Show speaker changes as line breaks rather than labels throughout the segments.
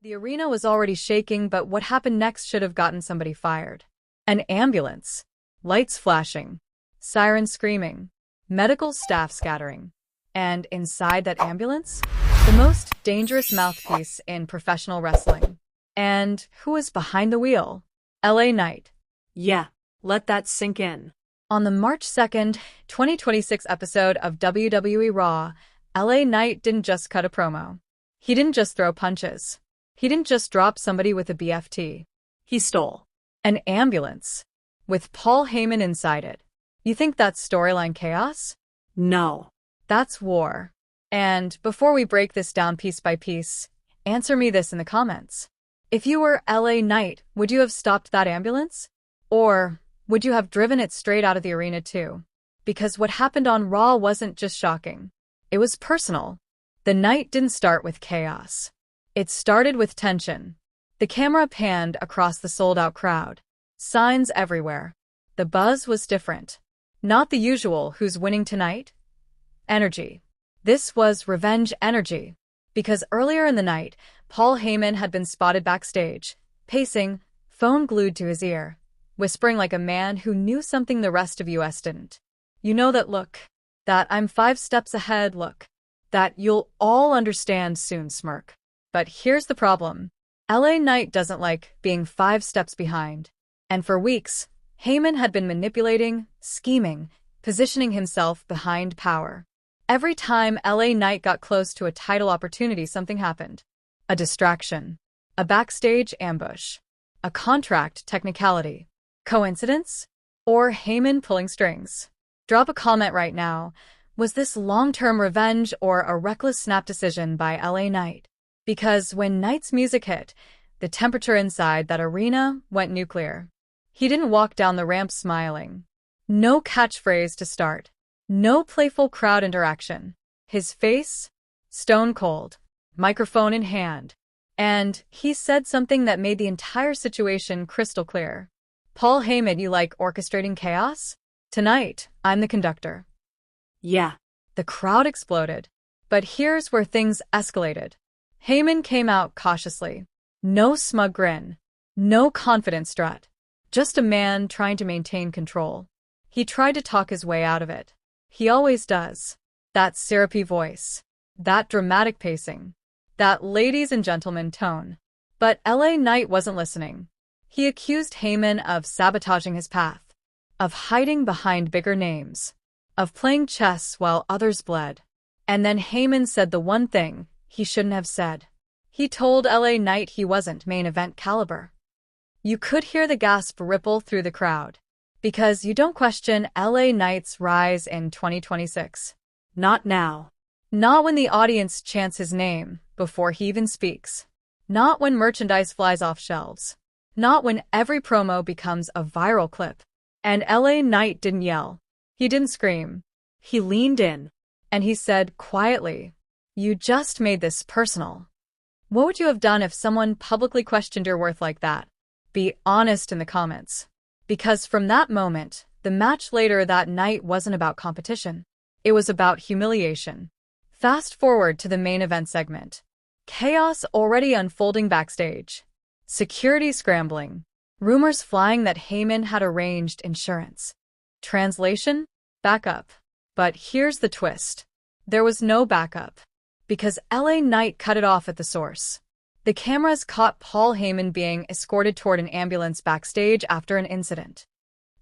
The arena was already shaking, but what happened next should have gotten somebody fired. An ambulance. Lights flashing. Sirens screaming. Medical staff scattering. And inside that ambulance, the most dangerous mouthpiece in professional wrestling. And who was behind the wheel? LA Knight.
Yeah, let that sink in.
On the March 2nd, 2026 episode of WWE Raw, LA Knight didn't just cut a promo. He didn't just throw punches. He didn't just drop somebody with a BFT.
He stole
an ambulance with Paul Heyman inside it. You think that's storyline chaos?
No.
That's war. And before we break this down piece by piece, answer me this in the comments. If you were LA Knight, would you have stopped that ambulance? Or would you have driven it straight out of the arena too? Because what happened on Raw wasn't just shocking. It was personal. The night didn't start with chaos. It started with tension. The camera panned across the sold-out crowd. Signs everywhere. The buzz was different. Not the usual "who's winning tonight?" energy. This was revenge energy. Because earlier in the night, Paul Heyman had been spotted backstage, pacing, phone glued to his ear, whispering like a man who knew something the rest of us didn't. You know that look? That "I'm 5 steps ahead" look? That "you'll all understand soon" smirk? But here's the problem. LA Knight doesn't like being 5 steps behind. And for weeks, Heyman had been manipulating, scheming, positioning himself behind power. Every time LA Knight got close to a title opportunity, something happened. A distraction. A backstage ambush. A contract technicality. Coincidence? Or Heyman pulling strings? Drop a comment right now. Was this long-term revenge or a reckless snap decision by LA Knight? Because when Knight's music hit, the temperature inside that arena went nuclear. He didn't walk down the ramp smiling. No catchphrase to start. No playful crowd interaction. His face? Stone cold. Microphone in hand. And he said something that made the entire situation crystal clear. "Paul Heyman, you like orchestrating chaos? Tonight, I'm the conductor."
Yeah.
The crowd exploded. But here's where things escalated. Heyman came out cautiously. No smug grin. No confident strut. Just a man trying to maintain control. He tried to talk his way out of it. He always does. That syrupy voice. That dramatic pacing. That ladies and gentlemen tone. But LA Knight wasn't listening. He accused Heyman of sabotaging his path. Of hiding behind bigger names. Of playing chess while others bled. And then Heyman said the one thing he shouldn't have said. He told LA Knight he wasn't main event caliber. You could hear the gasp ripple through the crowd. Because you don't question LA Knight's rise in 2026.
Not now.
Not when the audience chants his name before he even speaks. Not when merchandise flies off shelves. Not when every promo becomes a viral clip. And LA Knight didn't yell. He didn't scream.
He leaned in.
And he said quietly, "You just made this personal." What would you have done if someone publicly questioned your worth like that? Be honest in the comments. Because from that moment, the match later that night wasn't about competition. It was about humiliation. Fast forward to the main event segment. Chaos already unfolding backstage. Security scrambling. Rumors flying that Heyman had arranged insurance. Translation? Backup. But here's the twist. There was no backup. Because LA Knight cut it off at the source. The cameras caught Paul Heyman being escorted toward an ambulance backstage after an incident.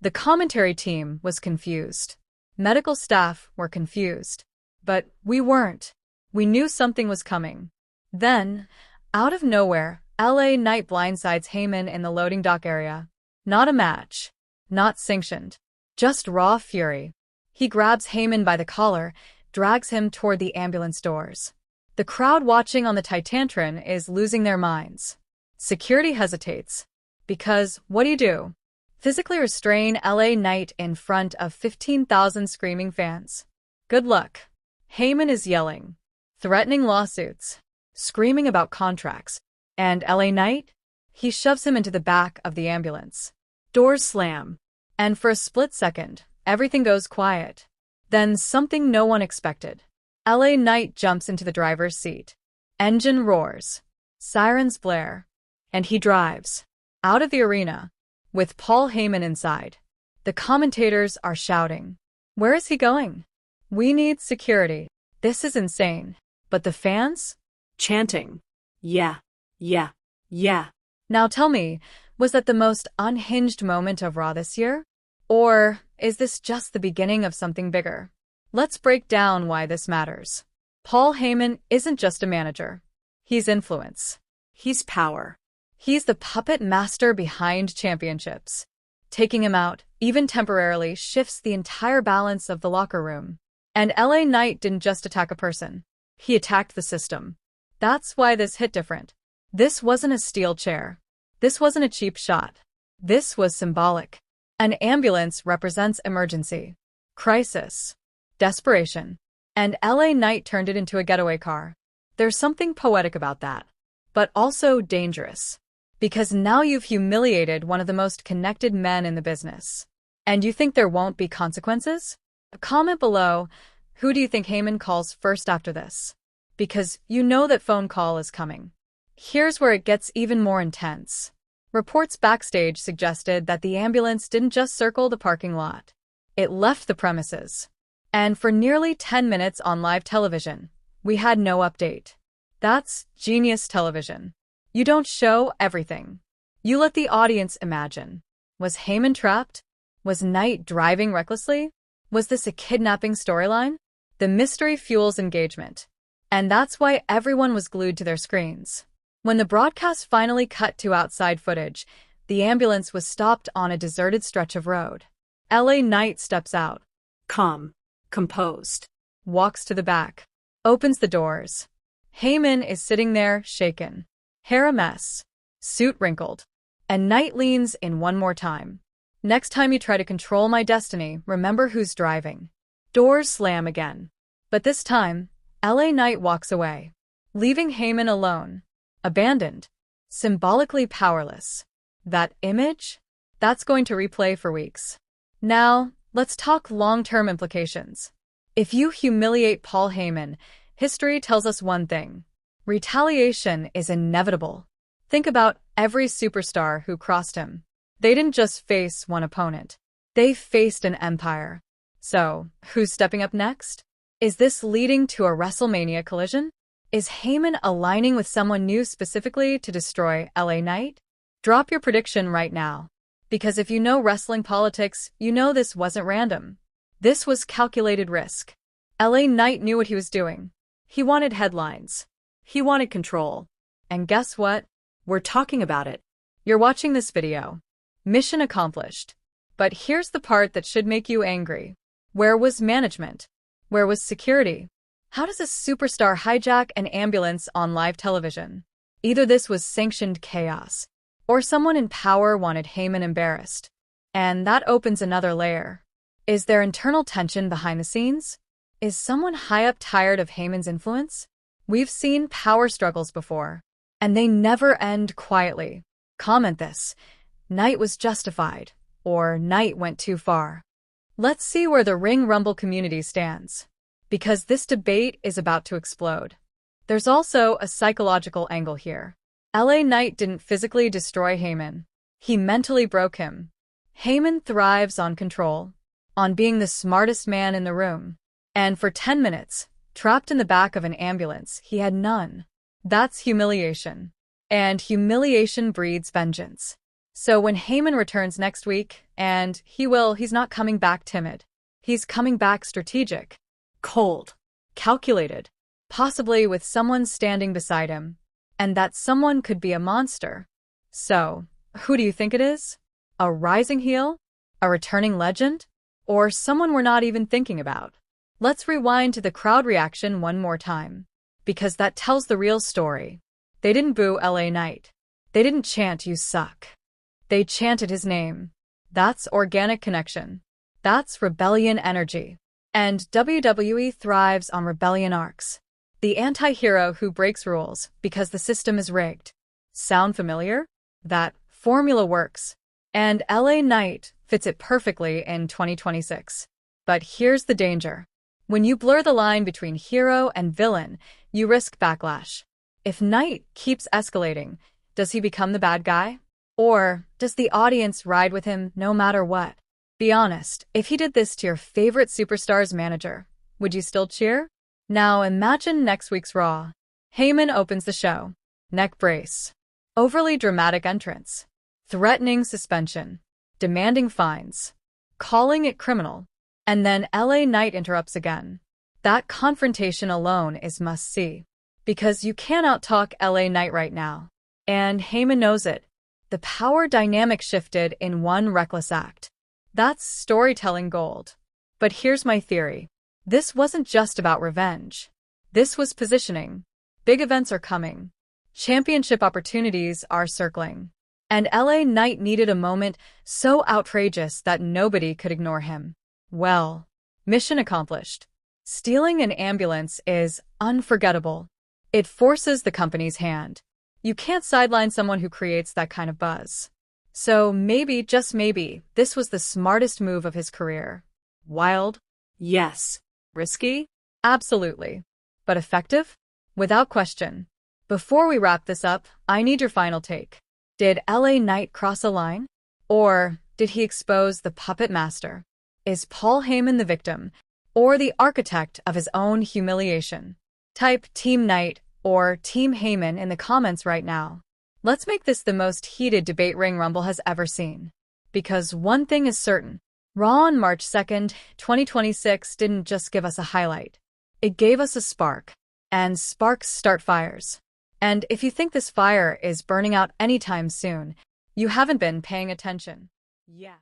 The commentary team was confused. Medical staff were confused. But we weren't. We knew something was coming. Then, out of nowhere, LA Knight blindsides Heyman in the loading dock area. Not a match. Not sanctioned. Just raw fury. He grabs Heyman by the collar, drags him toward the ambulance doors. The crowd watching on the Titantron is losing their minds. Security hesitates. Because what do? Physically restrain LA Knight in front of 15,000 screaming fans. Good luck. Heyman is yelling, threatening lawsuits, screaming about contracts. And LA Knight? He shoves him into the back of the ambulance. Doors slam. And for a split second, everything goes quiet. Then something no one expected. LA Knight jumps into the driver's seat. Engine roars. Sirens blare. And he drives out of the arena with Paul Heyman inside. The commentators are shouting. Where is he going? We need security. This is insane. But the fans?
Chanting. Yeah, yeah, yeah.
Now tell me, was that the most unhinged moment of Raw this year? Or is this just the beginning of something bigger? Let's break down why this matters. Paul Heyman isn't just a manager. He's influence.
He's power.
He's the puppet master behind championships. Taking him out, even temporarily, shifts the entire balance of the locker room. And LA Knight didn't just attack a person. He attacked the system. That's why this hit different. This wasn't a steel chair. This wasn't a cheap shot. This was symbolic. An ambulance represents emergency, crisis, desperation. And LA Knight turned it into a getaway car. There's something poetic about that, but also dangerous. Because now you've humiliated one of the most connected men in the business. And you think there won't be consequences? Comment below, who do you think Heyman calls first after this? Because you know that phone call is coming. Here's where it gets even more intense. Reports backstage suggested that the ambulance didn't just circle the parking lot. It left the premises. And for nearly 10 minutes on live television, we had no update. That's genius television. You don't show everything. You let the audience imagine. Was Heyman trapped? Was Knight driving recklessly? Was this a kidnapping storyline? The mystery fuels engagement. And that's why everyone was glued to their screens. When the broadcast finally cut to outside footage, the ambulance was stopped on a deserted stretch of road. LA Knight steps out.
Calm. Composed.
Walks to the back. Opens the doors. Heyman is sitting there, shaken. Hair a mess. Suit wrinkled. And Knight leans in one more time. Next time you try to control my destiny, remember who's driving. Doors slam again. But this time, LA Knight walks away, leaving Heyman alone, abandoned, symbolically powerless. That image? That's going to replay for weeks. Now, let's talk long-term implications. If you humiliate Paul Heyman, history tells us one thing. Retaliation is inevitable. Think about every superstar who crossed him. They didn't just face one opponent. They faced an empire. So, who's stepping up next? Is this leading to a WrestleMania collision? Is Heyman aligning with someone new specifically to destroy LA Knight? Drop your prediction right now. Because if you know wrestling politics, you know this wasn't random. This was calculated risk. LA Knight knew what he was doing. He wanted headlines.
He wanted control.
And guess what?
We're talking about it.
You're watching this video. Mission accomplished. But here's the part that should make you angry. Where was management? Where was security? How does a superstar hijack an ambulance on live television? Either this was sanctioned chaos, or someone in power wanted Heyman embarrassed. And that opens another layer. Is there internal tension behind the scenes? Is someone high up tired of Heyman's influence? We've seen power struggles before, and they never end quietly. Comment this. Knight was justified, or Knight went too far. Let's see where the Ring Rumble community stands, because this debate is about to explode. There's also a psychological angle here. LA Knight didn't physically destroy Heyman. He mentally broke him. Heyman thrives on control, on being the smartest man in the room. And for 10 minutes, trapped in the back of an ambulance, he had none. That's humiliation. And humiliation breeds vengeance. So when Heyman returns next week, and he's not coming back timid. He's coming back strategic, cold, calculated, possibly with someone standing beside him. And that someone could be a monster. So, who do you think it is? A rising heel? A returning legend? Or someone we're not even thinking about? Let's rewind to the crowd reaction one more time, because that tells the real story. They didn't boo LA Knight. They didn't chant, "You suck." They chanted his name. That's organic connection. That's rebellion energy. And WWE thrives on rebellion arcs. The anti-hero who breaks rules because the system is rigged. Sound familiar? That formula works. And LA Knight fits it perfectly in 2026. But here's the danger. When you blur the line between hero and villain, you risk backlash. If Knight keeps escalating, does he become the bad guy? Or does the audience ride with him no matter what? Be honest, if he did this to your favorite superstar's manager, would you still cheer? Now imagine next week's Raw. Heyman opens the show. Neck brace. Overly dramatic entrance. Threatening suspension. Demanding fines. Calling it criminal. And then LA Knight interrupts again. That confrontation alone is must-see. Because you can't out-talk LA Knight right now. And Heyman knows it. The power dynamic shifted in one reckless act. That's storytelling gold. But here's my theory. This wasn't just about revenge. This was positioning. Big events are coming. Championship opportunities are circling. And LA Knight needed a moment so outrageous that nobody could ignore him. Well, mission accomplished. Stealing an ambulance is unforgettable. It forces the company's hand. You can't sideline someone who creates that kind of buzz. So maybe, just maybe, this was the smartest move of his career. Wild?
Yes.
Risky? Absolutely. But effective? Without question. Before we wrap this up, I need your final take. Did LA Knight cross a line? Or did he expose the puppet master? Is Paul Heyman the victim, or the architect of his own humiliation? Type Team Knight or Team Heyman in the comments right now. Let's make this the most heated debate Ring Rumble has ever seen. Because one thing is certain, Raw on March 2nd, 2026 didn't just give us a highlight. It gave us a spark. And sparks start fires. And if you think this fire is burning out anytime soon, you haven't been paying attention.
Yeah.